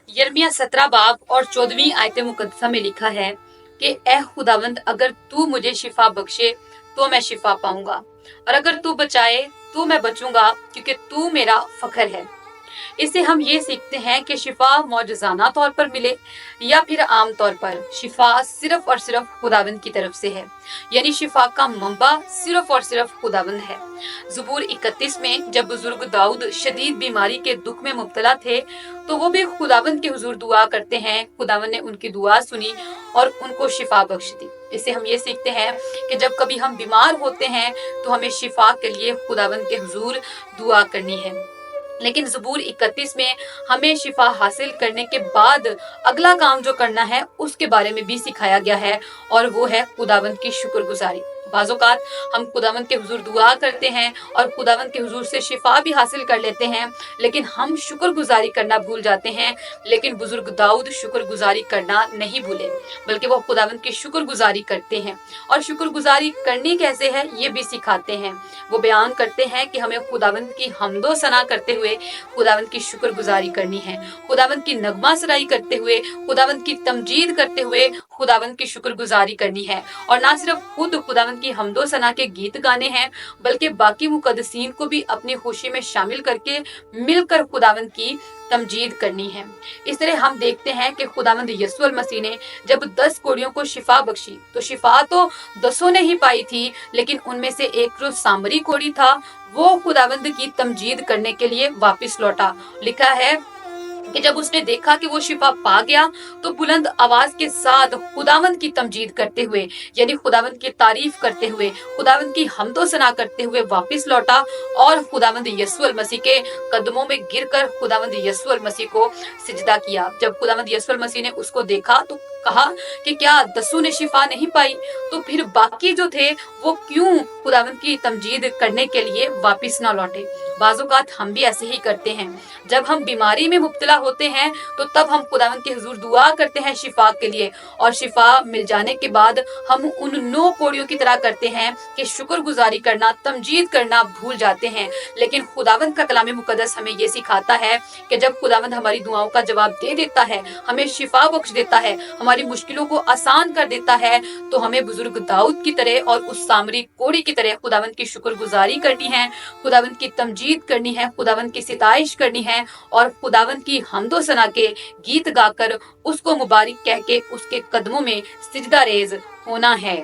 यिर्मयाह 17 बाब और 14वीं आयत मुकद्दसा में लिखा है कि ए खुदावंद, अगर तू मुझे शिफा बख्शे तो मैं शिफा पाऊंगा, और अगर तू बचाए तो मैं बचूंगा, क्योंकि तू मेरा फखर है। इससे हम ये सीखते हैं कि शिफा मौजज़ाना तौर पर मिले या फिर आम तौर पर, शिफा सिर्फ और सिर्फ खुदावंद की तरफ से है, यानी शिफा का मंबा सिर्फ और सिर्फ खुदावंद है। ज़बूर 31 में जब बुजुर्ग दाऊद शदीद बीमारी के दुख में मुब्तला थे, तो वो भी खुदावंद के हुजूर दुआ करते हैं। खुदावंद ने उनकी दुआ सुनी और उनको शिफा बख्श दी। इससे हम ये सीखते हैं कि जब कभी हम बीमार होते हैं तो हमें शिफा के लिए खुदावंद के हुजूर दुआ करनी है। लेकिन ज़बूर 31 में हमें शिफा हासिल करने के बाद अगला काम जो करना है उसके बारे में भी सिखाया गया है, और वो है खुदावंद की शुक्रगुजारी। बाज़ औक़ात हम खुदावंद के हुजूर दुआ करते हैं और खुदावंद के हुजूर से शिफा भी हासिल कर लेते हैं, लेकिन हम शुक्रगुजारी करना भूल जाते हैं। लेकिन बुजुर्ग दाऊद शुक्रगुजारी करना नहीं भूले, बल्कि वो खुदावंद की शुक्रगुजारी करते हैं, और शुक्रगुजारी करनी कैसे है ये भी सिखाते हैं। वो बयान करते हैं कि हमें खुदावंद की हम्दो सना करते हुए खुदावंद की शुक्रगुजारी करनी है, खुदावंद की नगमा सराई करते हुए, खुदावंद की तमजीद करते हुए खुदावंद की शुक्रगुजारी करनी है। और ना सिर्फ खुद खुदावंद की हम्दो सना के गीत गाने हैं, बल्कि बाकी मुकद्दसीन को भी अपनी खुशी में शामिल करके मिलकर खुदावंद की तमजीद करनी है। इस तरह हम देखते हैं कि खुदावंद यीशु मसीह ने जब 10 कोड़ियों को शिफा बख्शी, तो शिफा तो 10 ने ही पाई थी, लेकिन उनमें से एक जो सामरी कोड़ी था वो खुदावंद की तमजीद करने के लिए वापस लौटा। लिखा है कि जब उसने देखा कि वो शिफा पा गया, तो बुलंद आवाज के साथ खुदावंद की तमजीद करते हुए, यानी खुदावंद की तारीफ करते हुए, खुदावंद की हम्दो सना करते हुए वापस लौटा और खुदावंद यीशु मसीह के कदमों में गिरकर खुदावंद यीशु मसीह को सिजदा किया। जब खुदावंद यीशु मसीह ने उसको देखा तो कहा कि क्या 10 ने शिफा नहीं पाई, तो फिर बाकी जो थे वो क्यों खुदावंद की तमजीद करने के लिए वापस ना लौटे। बाज़ औक़ात हम भी ऐसे ही करते हैं। जब हम बीमारी में मुब्तला होते हैं तो तब हम खुदावंद के हुजूर दुआ करते हैं शिफा के लिए, और शिफा मिल जाने के बाद हम उन 9 कोड़ियों की तरह करते हैं कि शुक्रगुजारी करना, तमजीद करना भूल जाते हैं। लेकिन खुदावंद का कलाम मुकद्दस हमें ये सिखाता है कि जब खुदावंद हमारी दुआओं का जवाब दे देता है, हमें शिफा बख्श देता है, हमारी मुश्किलों को आसान कर देता है, तो हमें बुजुर्ग दाऊद की तरह और उस सामरी कोड़ी की तरह खुदावंद की शुक्रगुजारी करनी है, खुदावंद की तमजीद करनी है, खुदावंद की सिताइश करनी है, और खुदावंद की हम्दो सना के गीत गाकर उसको मुबारक कह के उसके कदमों में सिजदा रेज होना है।